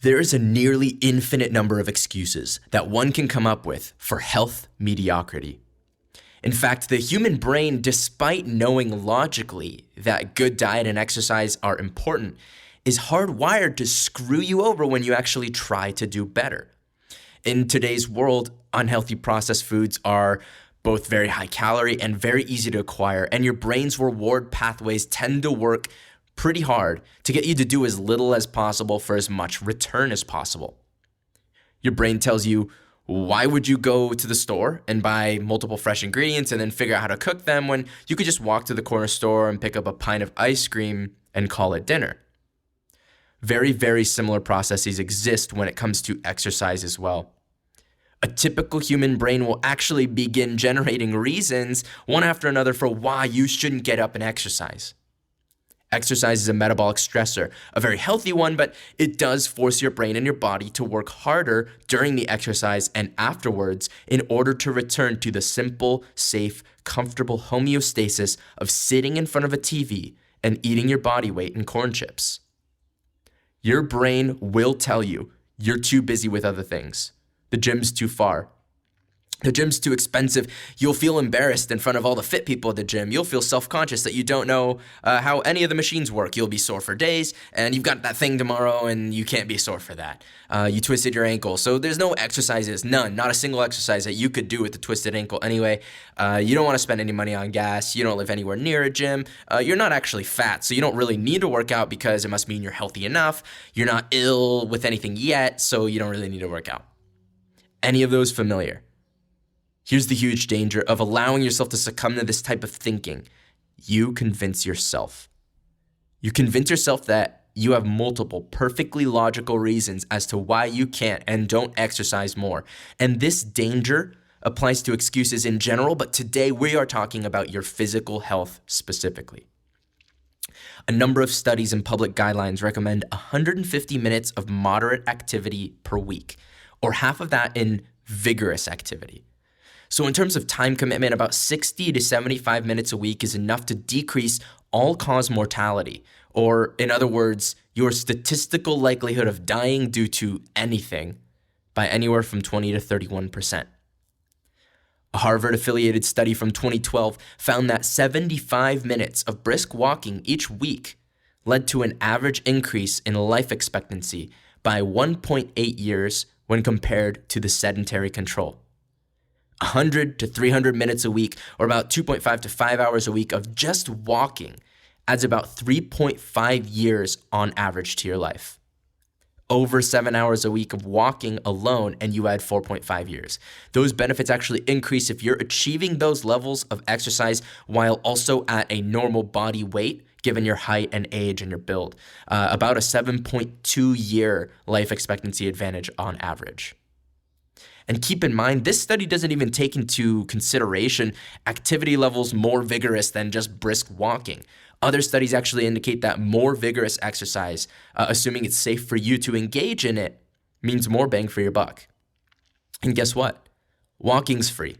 There is a nearly infinite number of excuses that one can come up with for health mediocrity. In fact, the human brain, despite knowing logically that good diet and exercise are important, is hardwired to screw you over when you actually try to do better. In today's world, unhealthy processed foods are both very high calorie and very easy to acquire, and your brain's reward pathways tend to work pretty hard to get you to do as little as possible for as much return as possible. Your brain tells you, why would you go to the store and buy multiple fresh ingredients and then figure out how to cook them when you could just walk to the corner store and pick up a pint of ice cream and call it dinner? Very, very similar processes exist when it comes to exercise as well. A typical human brain will actually begin generating reasons, one after another, for why you shouldn't get up and exercise. Exercise is a metabolic stressor, a very healthy one, but it does force your brain and your body to work harder during the exercise and afterwards in order to return to the simple, safe, comfortable homeostasis of sitting in front of a TV and eating your body weight in corn chips. Your brain will tell you you're too busy with other things. The gym's too far. The gym's too expensive. You'll feel embarrassed in front of all the fit people at the gym. You'll feel self-conscious that you don't know how any of the machines work. You'll be sore for days, and you've got that thing tomorrow, and you can't be sore for that. You twisted your ankle, so there's no exercises, none, not a single exercise that you could do with a twisted ankle anyway. You don't want to spend any money on gas. You don't live anywhere near a gym. You're not actually fat, so you don't really need to work out because it must mean you're healthy enough. You're not ill with anything yet, so you don't really need to work out. Any of those familiar? Here's the huge danger of allowing yourself to succumb to this type of thinking. You convince yourself. You convince yourself that you have multiple perfectly logical reasons as to why you can't and don't exercise more. And this danger applies to excuses in general, but today we are talking about your physical health specifically. A number of studies and public guidelines recommend 150 minutes of moderate activity per week, or half of that in vigorous activity. So in terms of time commitment, about 60 to 75 minutes a week is enough to decrease all-cause mortality, or in other words, your statistical likelihood of dying due to anything by anywhere from 20 to 31%. A Harvard-affiliated study from 2012 found that 75 minutes of brisk walking each week led to an average increase in life expectancy by 1.8 years when compared to the sedentary control. 100 to 300 minutes a week, or about 2.5 to 5 hours a week of just walking adds about 3.5 years on average to your life. Over 7 hours a week of walking alone, and you add 4.5 years. Those benefits actually increase if you're achieving those levels of exercise while also at a normal body weight, given your height and age and your build. About a 7.2 year life expectancy advantage on average. And keep in mind, this study doesn't even take into consideration activity levels more vigorous than just brisk walking. Other studies actually indicate that more vigorous exercise, assuming it's safe for you to engage in it, means more bang for your buck. And guess what? Walking's free.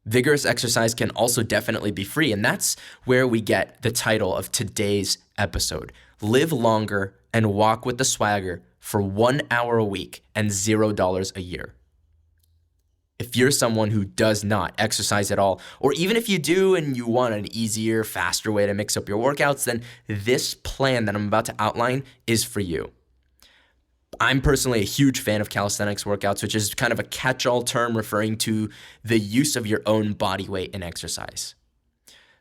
Vigorous exercise can also definitely be free, and that's where we get the title of today's episode. Live longer and walk with the swagger for 1 hour a week and $0 a year. If you're someone who does not exercise at all, or even if you do and you want an easier, faster way to mix up your workouts, then this plan that I'm about to outline is for you. I'm personally a huge fan of calisthenics workouts, which is kind of a catch-all term referring to the use of your own body weight in exercise.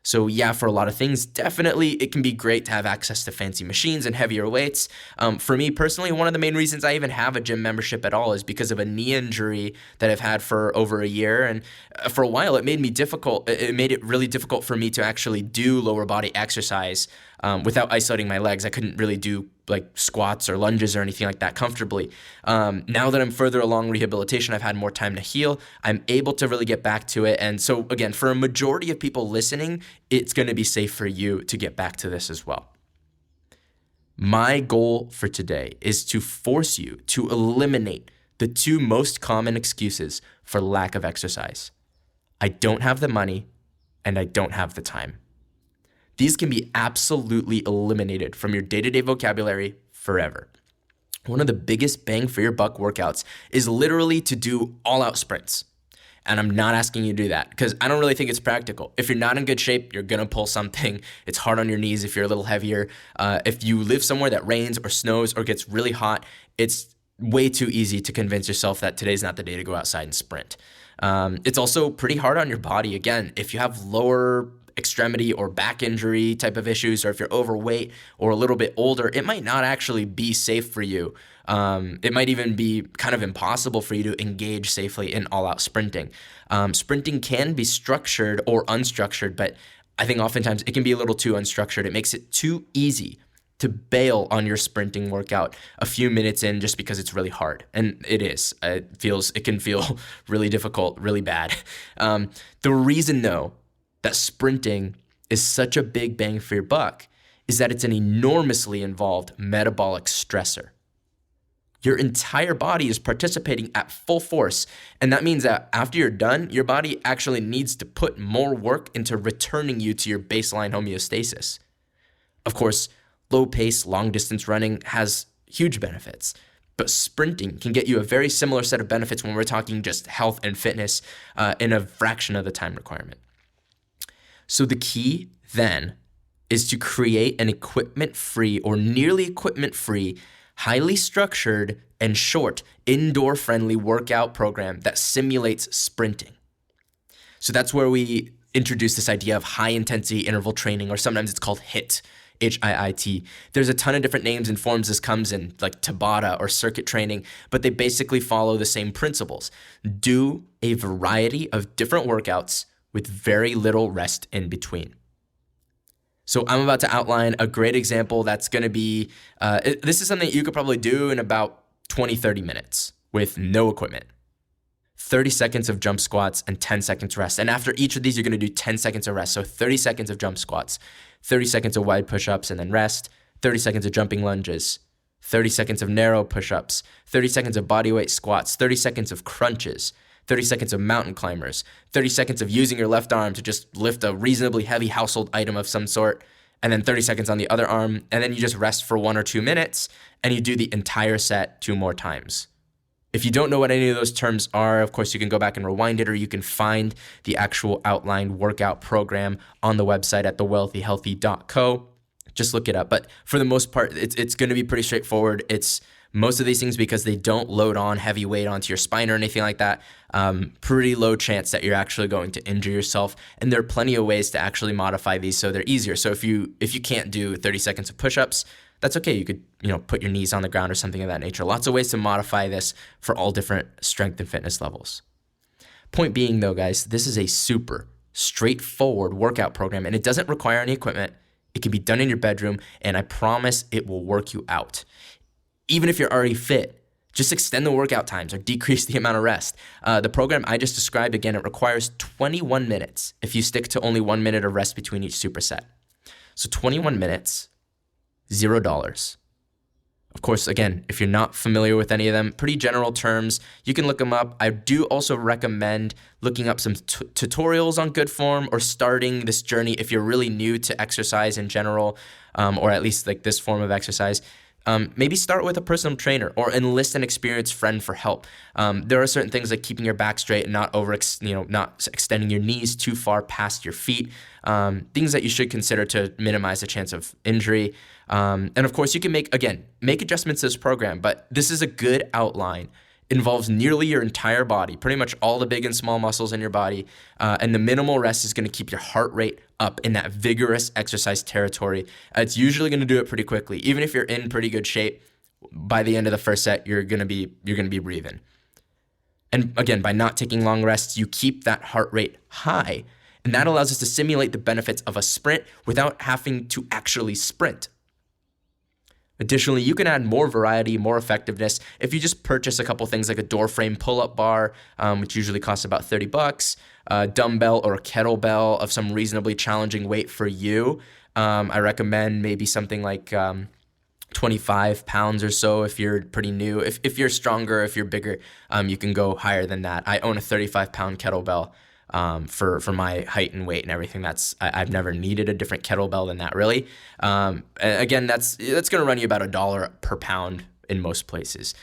So yeah, for a lot of things, definitely it can be great to have access to fancy machines and heavier weights. For me personally, one of the main reasons I even have a gym membership at all is because of a knee injury that I've had for over a year. And for a while, it made it really difficult for me to actually do lower body exercise without isolating my legs. I couldn't really do like squats or lunges or anything like that comfortably. Now that I'm further along rehabilitation, I've had more time to heal. I'm able to really get back to it. And so again, for a majority of people listening, it's going to be safe for you to get back to this as well. My goal for today is to force you to eliminate the two most common excuses for lack of exercise. I don't have the money and I don't have the time. These can be absolutely eliminated from your day-to-day vocabulary forever. one of the biggest bang for your buck workouts is literally to do all-out sprints. And I'm not asking you to do that because I don't really think it's practical. If you're not in good shape, you're going to pull something. It's hard on your knees if you're a little heavier. If you live somewhere that rains or snows or gets really hot, it's way too easy to convince yourself that today's not the day to go outside and sprint. It's also pretty hard on your body. Again, if you have lower extremity or back injury type of issues, or if you're overweight or a little bit older, it might not actually be safe for you. It might even be kind of impossible for you to engage safely in all-out sprinting. Sprinting can be structured or unstructured, but I think oftentimes it can be a little too unstructured. It makes it too easy to bail on your sprinting workout a few minutes in just because it's really hard. And it is. It can feel really difficult, really bad. The reason, though, that sprinting is such a big bang for your buck is that it's an enormously involved metabolic stressor. Your entire body is participating at full force, and that means that after you're done, your body actually needs to put more work into returning you to your baseline homeostasis. Of course, low-pace, long-distance running has huge benefits, but sprinting can get you a very similar set of benefits when we're talking just health and fitness in a fraction of the time requirement. So the key then is to create an equipment-free or nearly equipment-free, highly structured and short, indoor-friendly workout program that simulates sprinting. So that's where we introduce this idea of high-intensity interval training, or sometimes it's called HIIT, HIIT. There's a ton of different names and forms this comes in, like Tabata or circuit training, but they basically follow the same principles. Do a variety of different workouts with very little rest in between. So I'm about to outline a great example that's going to be, this is something that you could probably do in about 20, 30 minutes with no equipment. 30 seconds of jump squats and 10 seconds rest. And after each of these, you're going to do 10 seconds of rest. So 30 seconds of jump squats, 30 seconds of wide push-ups and then rest, 30 seconds of jumping lunges, 30 seconds of narrow push-ups, 30 seconds of bodyweight squats, 30 seconds of crunches, 30 seconds of mountain climbers, 30 seconds of using your left arm to just lift a reasonably heavy household item of some sort, and then 30 seconds on the other arm, and then you just rest for 1 or 2 minutes, and you do the entire set 2 more times. If you don't know what any of those terms are, of course, you can go back and rewind it, or you can find the actual outlined workout program on the website at thewealthyhealthy.co. Just look it up. But for the most part, it's going to be pretty straightforward. It's most of these things, because they don't load on heavy weight onto your spine or anything like that, pretty low chance that you're actually going to injure yourself. And there are plenty of ways to actually modify these so they're easier. So if you can't do 30 seconds of push-ups, that's okay. You could, put your knees on the ground or something of that nature. Lots of ways to modify this for all different strength and fitness levels. Point being, though, guys, this is a super straightforward workout program, and it doesn't require any equipment. It can be done in your bedroom, and I promise it will work you out. Even if you're already fit, just extend the workout times or decrease the amount of rest. The program I just described, again, it requires 21 minutes if you stick to only 1 minute of rest between each superset. So 21 minutes, $0. Of course, again, if you're not familiar with any of them, pretty general terms, you can look them up. I do also recommend looking up some tutorials on good form, or starting this journey if you're really new to exercise in general, or at least like this form of exercise. Maybe start with a personal trainer or enlist an experienced friend for help. There are certain things like keeping your back straight and not not extending your knees too far past your feet. Things that you should consider to minimize the chance of injury. And of course, you can make adjustments to this program, but this is a good outline. It involves nearly your entire body, pretty much all the big and small muscles in your body. And the minimal rest is going to keep your heart rate up in that vigorous exercise territory. It's usually going to do it pretty quickly. Even if you're in pretty good shape, by the end of the first set, you're going to be breathing. And again, by not taking long rests, you keep that heart rate high. And that allows us to simulate the benefits of a sprint without having to actually sprint. Additionally, you can add more variety, more effectiveness if you just purchase a couple things like a door frame pull-up bar, which usually costs about $30, a dumbbell or a kettlebell of some reasonably challenging weight for you. I recommend maybe something like 25 pounds or so if you're pretty new. If you're stronger, if you're bigger, you can go higher than that. I own a 35-pound kettlebell. For my height and weight and everything. I've never needed a different kettlebell than that, really. And again, that's going to run you about $1 per pound in most places.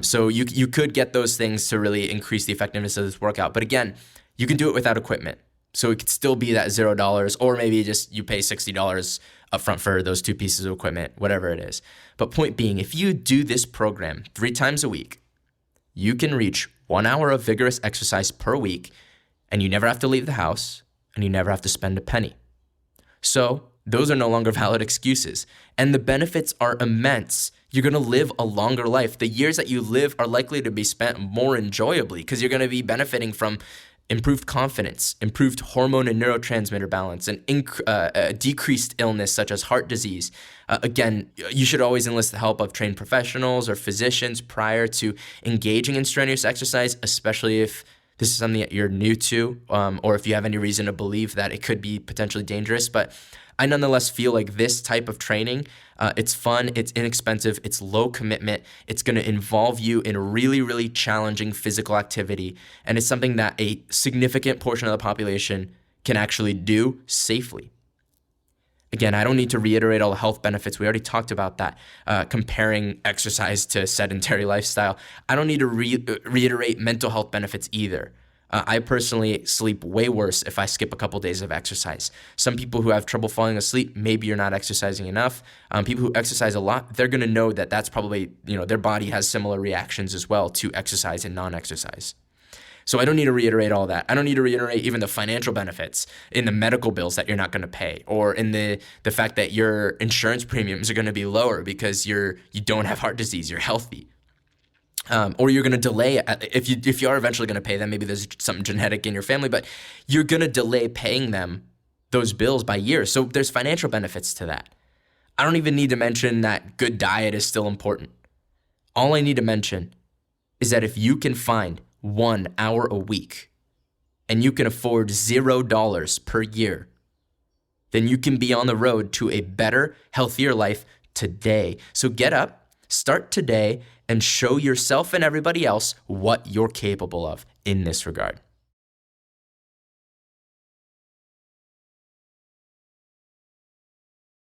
So you could get those things to really increase the effectiveness of this workout. But again, you can do it without equipment. So it could still be that $0, or maybe just you pay $60 upfront for those 2 pieces of equipment, whatever it is. But point being, if you do this program 3 times a week, you can reach 1 hour of vigorous exercise per week, and you never have to leave the house, and you never have to spend a penny. So those are no longer valid excuses. And the benefits are immense. You're going to live a longer life. The years that you live are likely to be spent more enjoyably because you're going to be benefiting from improved confidence, improved hormone and neurotransmitter balance, and decreased illness such as heart disease. Again, you should always enlist the help of trained professionals or physicians prior to engaging in strenuous exercise, especially if this is something that you're new to, or if you have any reason to believe that it could be potentially dangerous. But I nonetheless feel like this type of training, it's fun, it's inexpensive, it's low commitment, it's going to involve you in really, really challenging physical activity, and it's something that a significant portion of the population can actually do safely. Again, I don't need to reiterate all the health benefits. We already talked about that, comparing exercise to sedentary lifestyle. I don't need to reiterate mental health benefits either. I personally sleep way worse if I skip a couple days of exercise. Some people who have trouble falling asleep, maybe you're not exercising enough. People who exercise a lot, they're going to know that that's probably, their body has similar reactions as well to exercise and non-exercise. So I don't need to reiterate all that. I don't need to reiterate even the financial benefits in the medical bills that you're not going to pay, or in the fact that your insurance premiums are going to be lower because you don't have heart disease, you're healthy. Or you're going to delay, if you are eventually going to pay them, maybe there's something genetic in your family, but you're going to delay paying them those bills by years. So there's financial benefits to that. I don't even need to mention that good diet is still important. All I need to mention is that if you can find 1 hour a week and you can afford $0 per year, then you can be on the road to a better, healthier life today. So get up, start today, and show yourself and everybody else what you're capable of in this regard.